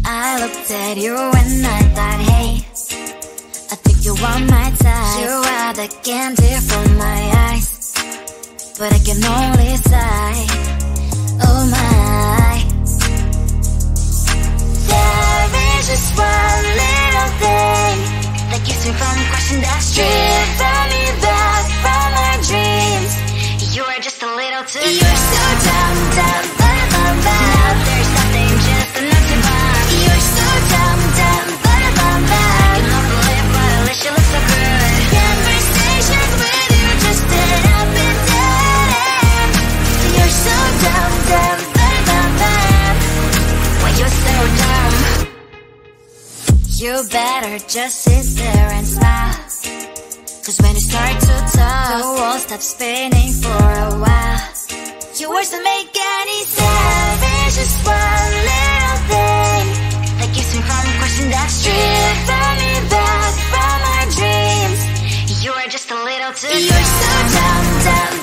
I looked at you and I thought, hey, I think you are my type. You are the candy from my eyes, but I can only sigh, oh my. There is just one little thing that keeps me from crossing that street. Drive me back from my dreams. You are just a little too good. You're so dumb, dumb, now there's nothing just enough to buy. You're so dumb, dumb, I cannot believe but at least you look so good. Conversations with you just end up in dead end. You're so dumb, dumb, why you're so dumb. You better just sit there and smile, cause when you start to talk, the world stops spinning for a while. Your words don't make any sense. There's just one little thing that keeps me from crossing that street. Drive me back from our dreams. You are just a little too good. You're so dumb, dumb,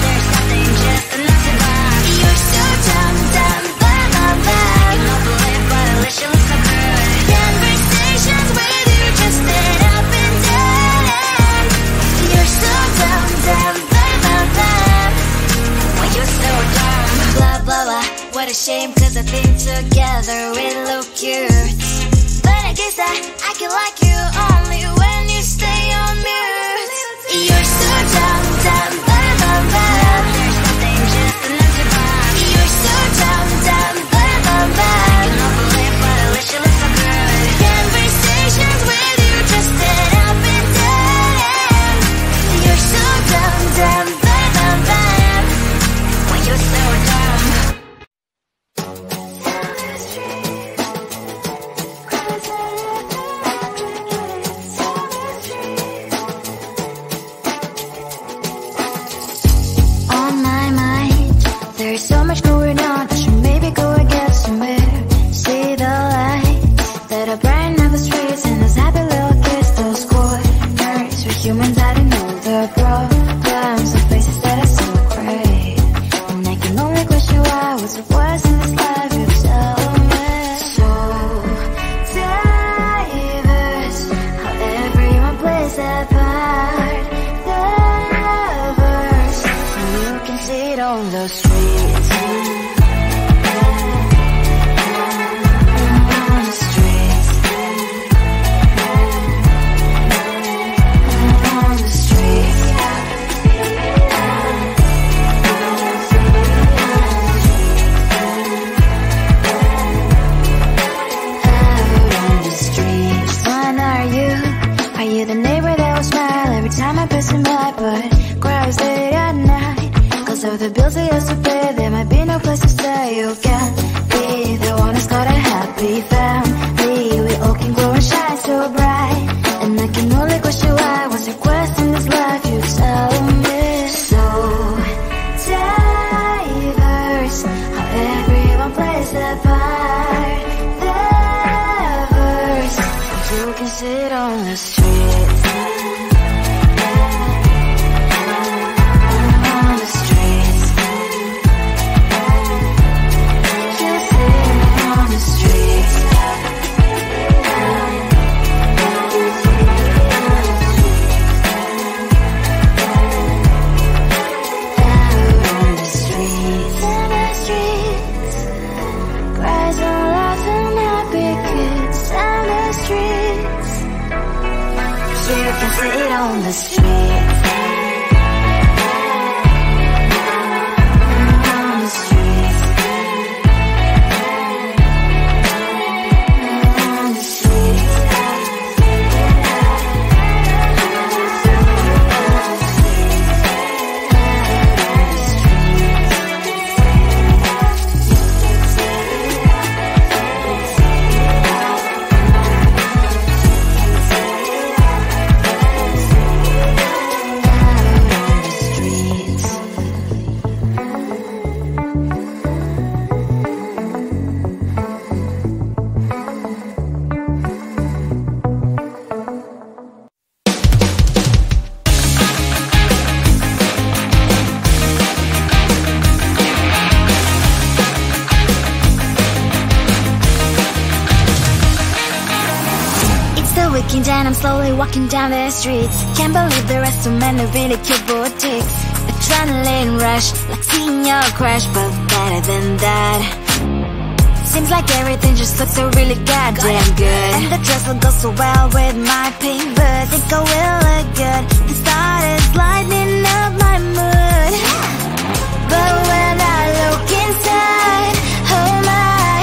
there's nothing just enough to buy. You're so dumb, dumb, I cannot believe but at least you look so good. Conversations with you just end up in dead end. You're so dumb, dumb, why you're so dumb. Blah, blah, blah, what a shame, cause I think together we look cute. But I guess I can like you only when you stay on mute. You're so dumb, dumb, there's nothing just enough to buy. You're so dumb, dumb, I cannot believe but at least you look so good. Conversations with you just end up in dead end. You're so dumb, dumb, why you're so dumb. On my mind, there's so much going on. I should maybe go and get somewhere. See the lights that are brighten up the streets, and those happy little kids, those corners where humans hiding all their problems, the faces that are so great. And I can only question why was it worse in this life. You tell me. So diverse, how everyone plays their part. Diverse, you can see it on the streets. On the streets. On the streets. Are you the neighbor that will smile every time I pass him by, but cries late at night? Cause of the bills I used to pay, there might be no place to stay. You can't be the one who's got a happy family. We all can grow and shine so bright, and I can only question why was your quest in this life. You tell me. So diverse, how everyone plays their part. Diverse, you can sit on the street. On the streets. You sit on the streets. On the streets. On the streets. Cries and laughing happy kids. On the streets. You can sit on the streets. On the streets. On the streets. weekend and I'm slowly walking down the streets. Can't believe there are so many really cute boutiques. Adrenaline rush, like seeing your crush, but better than that. Seems like everything just looks so really goddamn good. And the dress will go so well with my pink boots. Think I will look good. The thought is lightening up my mood. But when I look inside, oh my,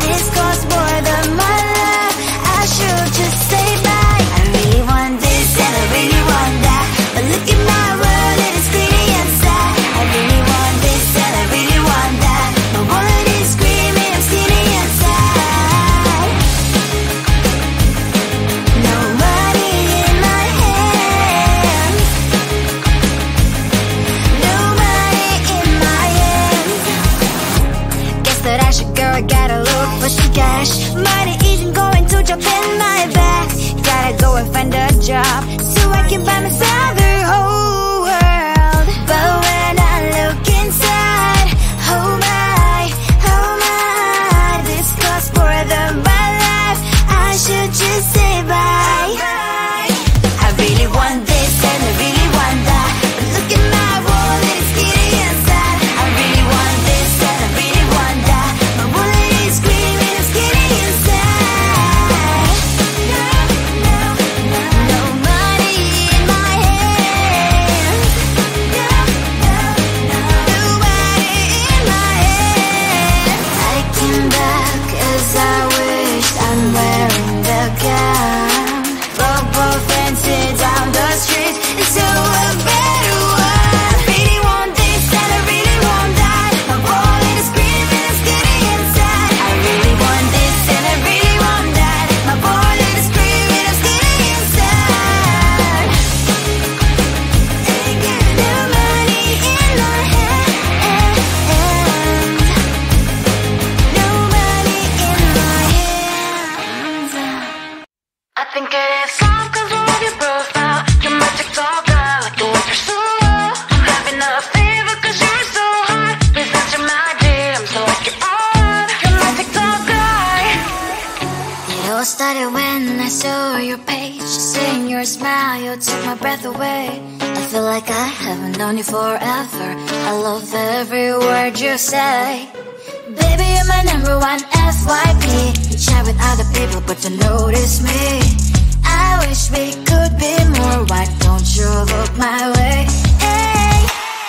this costs more than my love. I should just say bye. I really want this and I really want that, but look at my world and it's pretty inside. I really want this and I really want that. My wallet is screaming, I'm sitting inside. No money in my hands. No money in my hands. Guess that I should go, I gotta look for some cash. Money isn't going to jump in my back. Gotta go and find a job so I can buy myself the whole world. But when I look inside, oh my, this costs more than my life. I should just say bye. I really want this and I really want that, but look at my wallet, it's getting inside. I really want this and I really want that. My wallet is screaming, it's getting inside. No money in my hands. No money in my hands. Taking back as I wish I'm wearing the gown. Both dancing down the street into a better one. I really want this and I really want that. My wallet is screaming, it's getting inside. I really want this and I really want that. My wallet is screaming, it's getting inside. Ain't got no money in my hands. No money in my hands. I think it is soft cause I love your profile. You're my TikTok girl, like the way you're so low. I'm having a fever cause you're so hot. Please answer my DMs so I can on. You're my TikTok guy. It all started when I saw your page. Seeing your smile, you took my breath away. I feel like I haven't known you forever. I love every word you say. Baby, you're my number one FYP. You chat with other people but don't notice me. I wish we could be more. Why don't you look my way? Hey,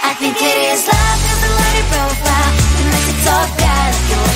I think it is love cause I love your profile. You make it so bad, like you're